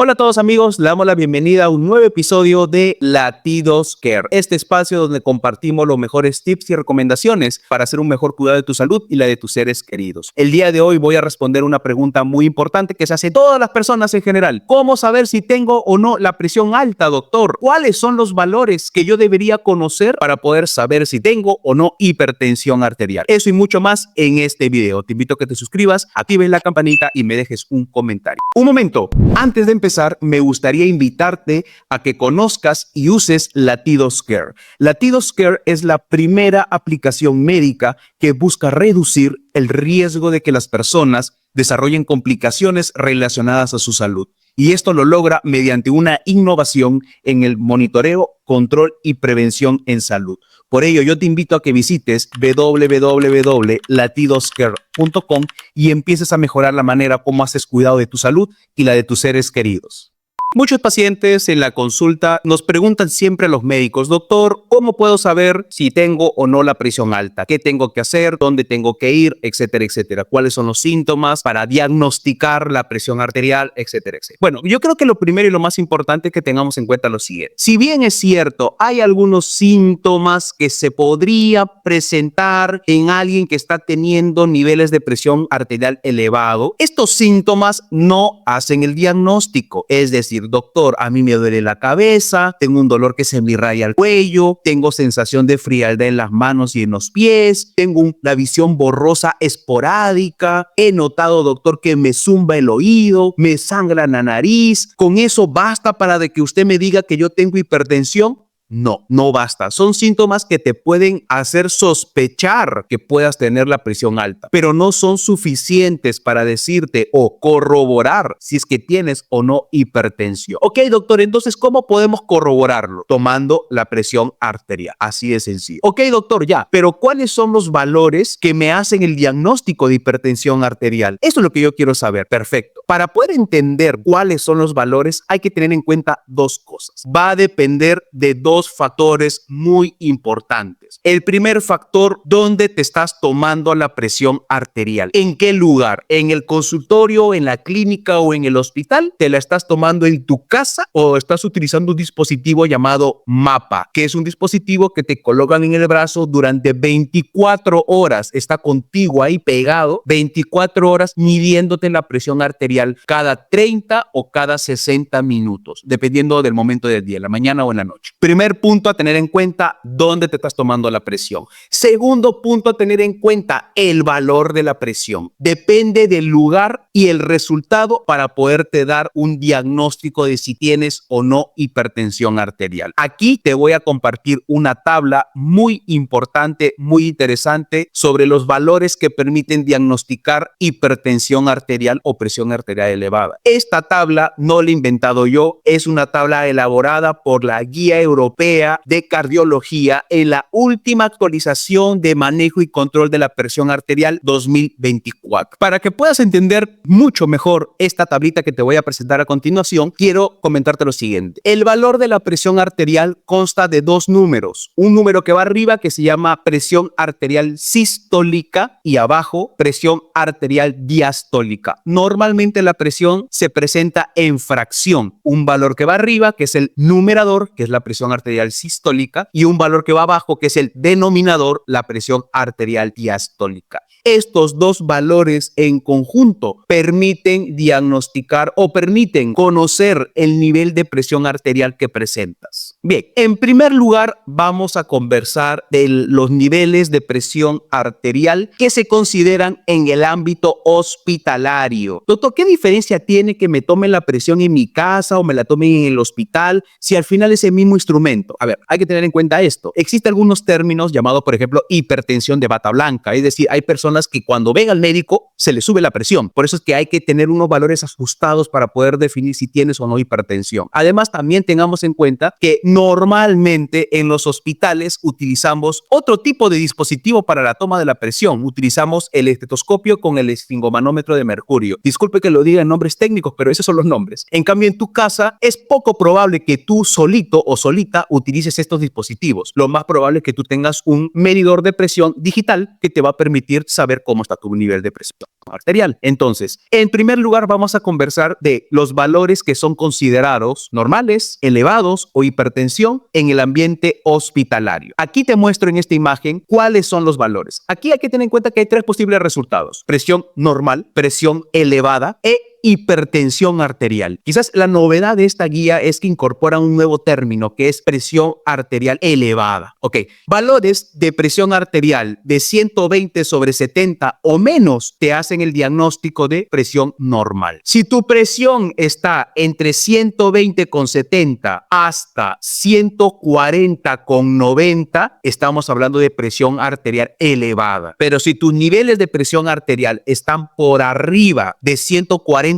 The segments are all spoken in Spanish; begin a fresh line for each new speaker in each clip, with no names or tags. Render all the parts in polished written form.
Hola a todos amigos, le damos la bienvenida a un nuevo episodio de Latidos Care, este espacio donde compartimos los mejores tips y recomendaciones para hacer un mejor cuidado de tu salud y la de tus seres queridos. El día de hoy voy a responder una pregunta muy importante que se hace todas las personas en general. ¿Cómo saber si tengo o no la presión alta, doctor? ¿Cuáles son los valores que yo debería conocer para poder saber si tengo o no hipertensión arterial? Eso y mucho más en este video. Te invito a que te suscribas, actives la campanita y me dejes un comentario. Un momento, antes de empezar, me gustaría invitarte a que conozcas y uses Latidos Care. Latidos Care es la primera aplicación médica que busca reducir el riesgo de que las personas desarrollen complicaciones relacionadas a su salud. Y esto lo logra mediante una innovación en el monitoreo, control y prevención en salud. Por ello, yo te invito a que visites www.latidoscare.com y empieces a mejorar la manera como haces cuidado de tu salud y la de tus seres queridos. Muchos pacientes en la consulta nos preguntan siempre a los médicos: doctor, ¿cómo puedo saber si tengo o no la presión alta? ¿Qué tengo que hacer? ¿Dónde tengo que ir? Etcétera, etcétera. ¿Cuáles son los síntomas para diagnosticar la presión arterial? Etcétera, etcétera. Bueno, yo creo que lo primero y lo más importante es que tengamos en cuenta lo siguiente. Si bien es cierto, hay algunos síntomas que se podría presentar en alguien que está teniendo niveles de presión arterial elevado, estos síntomas no hacen el diagnóstico. Es decir, doctor, a mí me duele la cabeza, tengo un dolor que se me irradia el cuello, tengo sensación de frialdad en las manos y en los pies, tengo una visión borrosa esporádica, he notado, doctor, que me zumba el oído, me sangra la nariz. ¿Con eso basta para de que usted me diga que yo tengo hipertensión? No, no basta. Son síntomas que te pueden hacer sospechar que puedas tener la presión alta, pero no son suficientes para decirte o corroborar si es que tienes o no hipertensión. Ok, doctor, entonces, ¿cómo podemos corroborarlo? Tomando la presión arterial. Así de sencillo. Ok, doctor, ya, pero ¿cuáles son los valores que me hacen el diagnóstico de hipertensión arterial? Eso es lo que yo quiero saber. Perfecto. Para poder entender cuáles son los valores, hay que tener en cuenta dos cosas. Va a depender de dos factores muy importantes. El primer factor: ¿dónde te estás tomando la presión arterial? ¿En qué lugar? ¿En el consultorio, en la clínica o en el hospital? ¿Te la estás tomando en tu casa o estás utilizando un dispositivo llamado MAPA, que es un dispositivo que te colocan en el brazo durante 24 horas? Está contigo ahí pegado 24 horas midiéndote la presión arterial cada 30 o cada 60 minutos, dependiendo del momento del día, en la mañana o en la noche. Primer punto a tener en cuenta: dónde te estás tomando la presión. Segundo punto a tener en cuenta: el valor de la presión. Depende del lugar y el resultado para poderte dar un diagnóstico de si tienes o no hipertensión arterial. Aquí te voy a compartir una tabla muy importante, muy interesante sobre los valores que permiten diagnosticar hipertensión arterial o presión arterial elevada. Esta tabla no la he inventado yo, es una tabla elaborada por la Guía Europea de Cardiología en la última actualización de manejo y control de la presión arterial 2024. Para que puedas entender mucho mejor esta tablita que te voy a presentar a continuación, quiero comentarte lo siguiente. El valor de la presión arterial consta de dos números. Un número que va arriba, que se llama presión arterial sistólica, y abajo presión arterial diastólica. Normalmente la presión se presenta en fracción. Un valor que va arriba, que es el numerador, que es la presión arterial sistólica, y un valor que va abajo, que es el denominador, la presión arterial diastólica. Estos dos valores en conjunto permiten diagnosticar o permiten conocer el nivel de presión arterial que presentas. Bien, en primer lugar vamos a conversar de los niveles de presión arterial que se consideran en el ámbito hospitalario. Doctor, ¿qué diferencia tiene que me tome la presión en mi casa o me la tomen en el hospital si al final es el mismo instrumento? A ver, hay que tener en cuenta esto. Existen algunos términos llamados, por ejemplo, hipertensión de bata blanca. Es decir, hay personas que cuando ven al médico se les sube la presión. Por eso es que hay que tener unos valores ajustados para poder definir si tienes o no hipertensión. Además, también tengamos en cuenta que normalmente en los hospitales utilizamos otro tipo de dispositivo para la toma de la presión. Utilizamos el estetoscopio con el esfingomanómetro de mercurio. Disculpe que lo diga en nombres técnicos, pero esos son los nombres. En cambio, en tu casa es poco probable que tú solito o solita utilices estos dispositivos. Lo más probable es que tú tengas un medidor de presión digital que te va a permitir saber cómo está tu nivel de presión arterial. Entonces, en primer lugar, vamos a conversar de los valores que son considerados normales, elevados o hipertensión en el ambiente hospitalario. Aquí te muestro en esta imagen cuáles son los valores. Aquí hay que tener en cuenta que hay tres posibles resultados: presión normal, presión elevada e hipertensión arterial. Quizás la novedad de esta guía es que incorpora un nuevo término que es presión arterial elevada. Ok, valores de presión arterial de 120/70 o menos te hacen el diagnóstico de presión normal. Si tu presión está entre 120/70 hasta 140/90, estamos hablando de presión arterial elevada. Pero si tus niveles de presión arterial están por arriba de 140/90,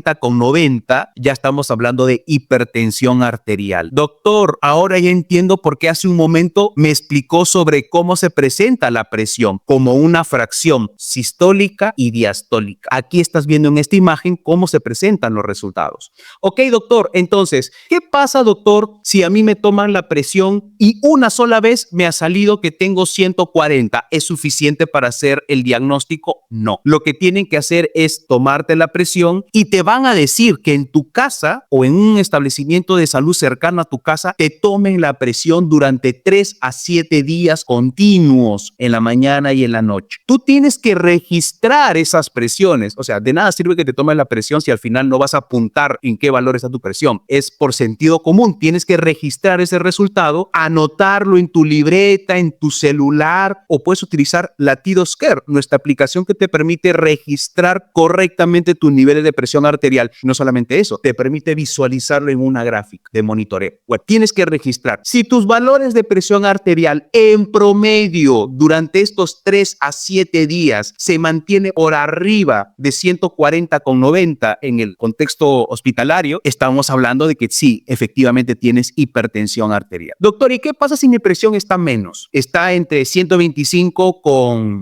ya estamos hablando de hipertensión arterial. Doctor, ahora ya entiendo por qué hace un momento me explicó sobre cómo se presenta la presión, como una fracción sistólica y diastólica. Aquí estás viendo en esta imagen cómo se presentan los resultados. Ok, doctor, entonces, ¿qué pasa, doctor, si a mí me toman la presión y una sola vez me ha salido que tengo 140? ¿Es suficiente para hacer el diagnóstico? No. Lo que tienen que hacer es tomarte la presión y te van a decir que en tu casa o en un establecimiento de salud cercano a tu casa te tomen la presión durante 3 a 7 días continuos en la mañana y en la noche. Tú tienes que registrar esas presiones. O sea, de nada sirve que te tomen la presión si al final no vas a apuntar en qué valor está tu presión. Es por sentido común. Tienes que registrar ese resultado, anotarlo en tu libreta, en tu celular, o puedes utilizar LatidoScare, nuestra aplicación que te permite registrar correctamente tus niveles de presión arterial. No solamente eso, te permite visualizarlo en una gráfica de monitoreo. Bueno, tienes que registrar. Si tus valores de presión arterial en promedio durante estos 3 a 7 días se mantiene por arriba de 140/90 en el contexto hospitalario, estamos hablando de que sí, efectivamente tienes hipertensión arterial. Doctor, ¿y qué pasa si mi presión está menos? Está entre 125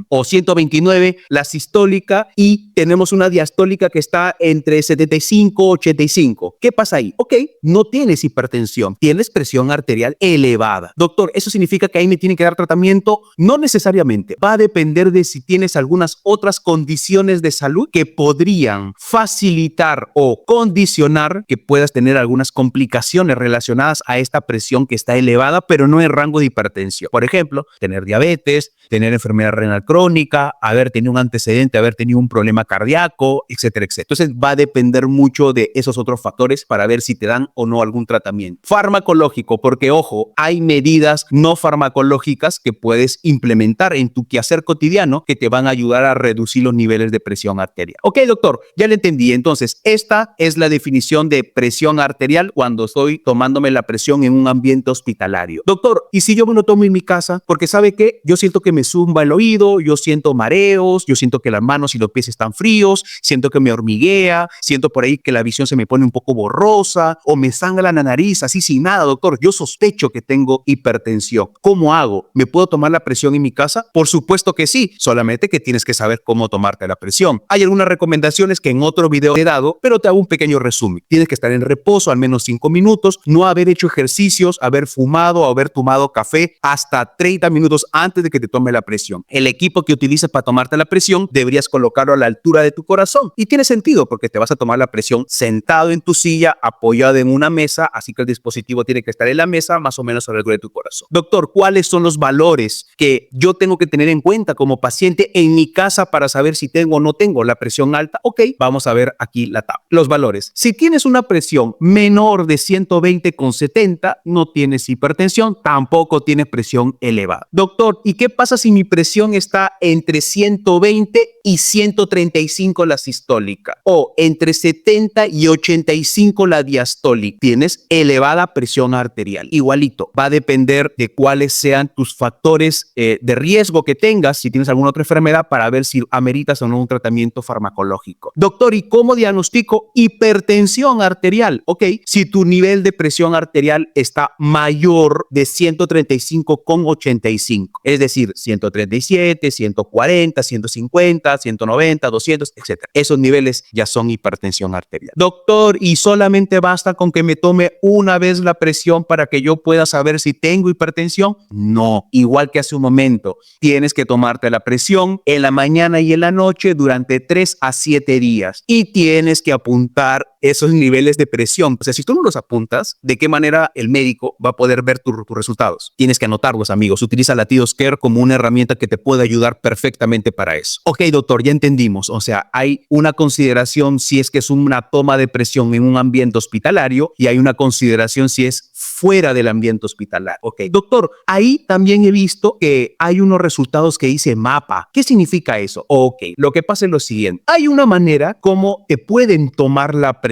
o 129 la sistólica y tenemos una diastólica que está entre 75 y 85. ¿Qué pasa ahí? Ok, no tienes hipertensión, tienes presión arterial elevada. Doctor, ¿eso significa que ahí me tienen que dar tratamiento? No necesariamente. Va a depender de si tienes algunas otras condiciones de salud que podrían facilitar o condicionar que puedas tener algunas complicaciones relacionadas a esta presión que está elevada, pero no en rango de hipertensión. Por ejemplo, tener diabetes, tener enfermedad renal crónica, haber tenido un antecedente, haber tenido un problema cardíaco, etcétera, etcétera. Entonces va a depender mucho de esos otros factores para ver si te dan o no algún tratamiento. Farmacológico, porque ojo, hay medidas no farmacológicas que puedes implementar en tu quehacer cotidiano que te van a ayudar a reducir los niveles de presión arterial. Ok, doctor, ya le entendí. Entonces, esta es la definición de presión arterial cuando estoy tomándome la presión en un ambiente hospitalario. Doctor, ¿y si yo me lo tomo en mi casa? Porque ¿sabe qué? Yo siento que me zumba el oído, yo siento mareos, yo siento que las manos y los pies están fríos, siento que me hormiguea, siento por ahí que la visión se me pone un poco borrosa o me sangra la nariz así sin nada, doctor. Yo sospecho que tengo hipertensión. ¿Cómo hago? ¿Me puedo tomar la presión en mi casa? Por supuesto que sí, solamente que tienes que saber cómo tomarte la presión. Hay algunas recomendaciones que en otro video he dado, pero te hago un pequeño resumen. Tienes que estar en reposo al menos 5 minutos, no haber hecho ejercicios, haber fumado o haber tomado café hasta 30 minutos antes de que te tome la presión. El equipo que utilices para tomarte la presión deberías colocarlo a la altura de tu corazón. Y tiene sentido porque te vas a tomar la presión sentado en tu silla, apoyado en una mesa, así que el dispositivo tiene que estar en la mesa más o menos a la altura de tu corazón. Doctor, ¿cuáles son los valores que yo tengo que tener en cuenta como paciente en mi casa para saber si tengo o no tengo la presión alta? Ok, vamos a ver aquí la tabla. Los valores. Si tienes una presión menor de 120/70, no tienes hipertensión, tampoco tienes presión elevada. Doctor, ¿y qué pasa si mi presión está entre 120 y 135 la sistólica? O entre entre 70 y 85 la diastólica. Tienes elevada presión arterial. Igualito, va a depender de cuáles sean tus factores de riesgo que tengas, si tienes alguna otra enfermedad, para ver si ameritas o no un tratamiento farmacológico. Doctor, ¿y cómo diagnostico hipertensión arterial? Ok, si tu nivel de presión arterial está mayor de 135,85, es decir, 137, 140, 150, 190, 200, etc. Esos niveles ya son hipertensión arterial. Doctor, ¿y solamente basta con que me tome una vez la presión para que yo pueda saber si tengo hipertensión? No, igual que hace un momento, tienes que tomarte la presión en la mañana y en la noche durante 3 a 7 días y tienes que apuntar esos niveles de presión. O sea, si tú no los apuntas, ¿de qué manera el médico va a poder ver tus resultados? Tienes que anotarlos, amigos. Utiliza Latidos Care como una herramienta que te puede ayudar perfectamente para eso. Ok, doctor, ya entendimos. O sea, hay una consideración si es que es una toma de presión en un ambiente hospitalario y hay una consideración si es fuera del ambiente hospitalario. Ok, doctor, ahí también he visto que hay unos resultados que dice MAPA. ¿Qué significa eso? Ok, lo que pasa es lo siguiente. Hay una manera como te pueden tomar la presión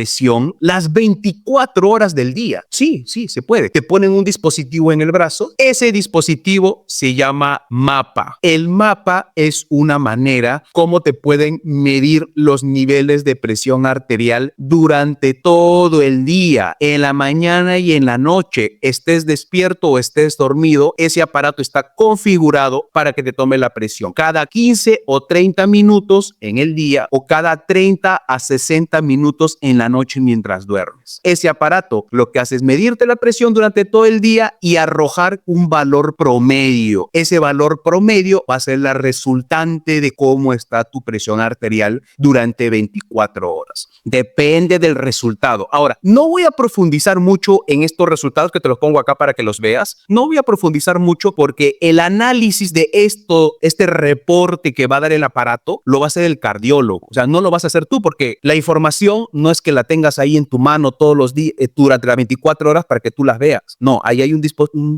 las 24 horas del día. Sí, se puede. Te ponen un dispositivo en el brazo. Ese dispositivo se llama MAPA. El MAPA es una manera como te pueden medir los niveles de presión arterial durante todo el día, en la mañana y en la noche. Estés despierto o estés dormido, ese aparato está configurado para que te tome la presión cada 15 o 30 minutos en el día o cada 30 a 60 minutos en la noche mientras duermes. Ese aparato lo que hace es medirte la presión durante todo el día y arrojar un valor promedio. Ese valor promedio va a ser la resultante de cómo está tu presión arterial durante 24 horas. Depende del resultado. Ahora, no voy a profundizar mucho en estos resultados que te los pongo acá para que los veas. No voy a profundizar mucho porque el análisis de este reporte que va a dar el aparato, lo va a hacer el cardiólogo. O sea, no lo vas a hacer tú porque la información no es que la tengas ahí en tu mano todos los días durante las 24 horas para que tú las veas. No, ahí hay un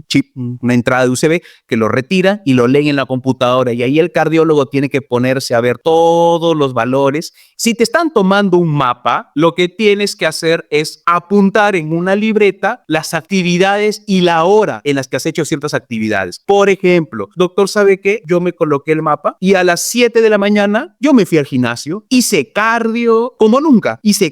chip, una entrada de USB que lo retira y lo lee en la computadora y ahí el cardiólogo tiene que ponerse a ver todos los valores. Si te están tomando un mapa, lo que tienes que hacer es apuntar en una libreta las actividades y la hora en las que has hecho ciertas actividades. Por ejemplo, doctor, ¿sabe qué? Yo me coloqué el mapa y a las 7 de la mañana yo me fui al gimnasio, hice cardio como nunca, hice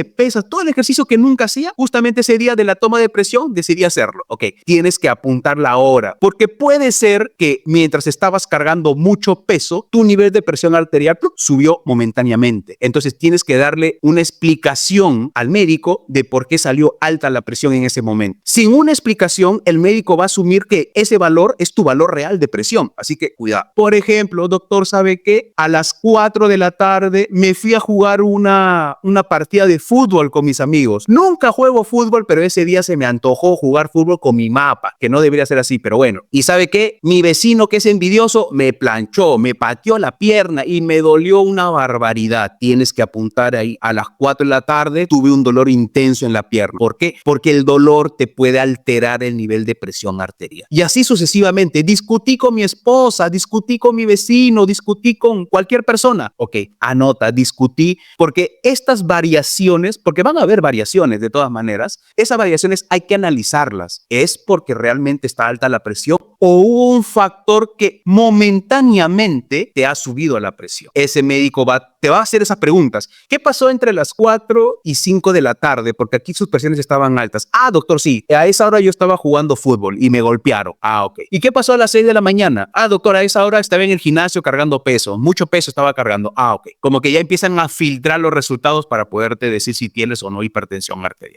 pesas, todo el ejercicio que nunca hacía, justamente ese día de la toma de presión decidí hacerlo. Ok, tienes que apuntar la hora, porque puede ser que mientras estabas cargando mucho peso, tu nivel de presión arterial subió momentáneamente. Entonces tienes que darle una explicación al médico de por qué salió alta la presión en ese momento. Sin una explicación, el médico va a asumir que ese valor es tu valor real de presión. Así que cuidado. Por ejemplo, doctor, ¿sabe qué? A las 4 de la tarde me fui a jugar una partida de fútbol con mis amigos. Nunca juego fútbol, pero ese día se me antojó jugar fútbol con mi mapa, que no debería ser así, pero bueno. ¿Y sabe qué? Mi vecino, que es envidioso, me planchó, me pateó la pierna y me dolió una barbaridad. Tienes que apuntar ahí. A las 4 de la tarde tuve un dolor intenso en la pierna. ¿Por qué? Porque el dolor te puede alterar el nivel de presión arterial. Y así sucesivamente. Discutí con mi esposa, discutí con mi vecino, discutí con cualquier persona. Ok, anota, discutí, porque estas variaciones, porque van a haber variaciones de todas maneras, esas variaciones hay que analizarlas. ¿Es porque realmente está alta la presión o hubo un factor que momentáneamente te ha subido la presión? Ese médico te va a hacer esas preguntas. ¿Qué pasó entre las 4 y 5 de la tarde? Porque aquí sus presiones estaban altas. Ah, doctor, sí, a esa hora yo estaba jugando fútbol y me golpearon. Ah, ok. ¿Y qué pasó a las 6 de la mañana? Ah, doctor, a esa hora estaba en el gimnasio cargando peso. Mucho peso estaba cargando. Ah, ok. Como que ya empiezan a filtrar los resultados para poderte decir si tienes o no hipertensión arterial.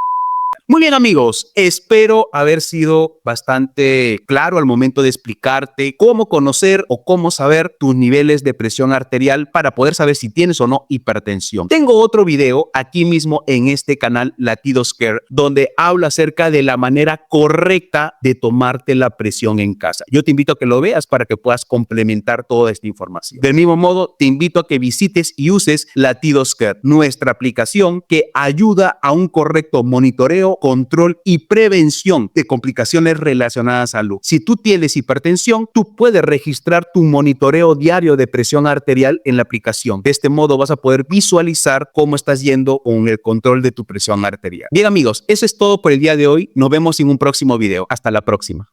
Muy bien, amigos, espero haber sido bastante claro al momento de explicarte cómo conocer o cómo saber tus niveles de presión arterial para poder saber si tienes o no hipertensión. Tengo otro video aquí mismo en este canal Latidos Care donde hablo acerca de la manera correcta de tomarte la presión en casa. Yo te invito a que lo veas para que puedas complementar toda esta información. Del mismo modo, te invito a que visites y uses Latidos Care, nuestra aplicación que ayuda a un correcto monitoreo control y prevención de complicaciones relacionadas a salud. Si tú tienes hipertensión, tú puedes registrar tu monitoreo diario de presión arterial en la aplicación. De este modo vas a poder visualizar cómo estás yendo con el control de tu presión arterial. Bien amigos, eso es todo por el día de hoy. Nos vemos en un próximo video. Hasta la próxima.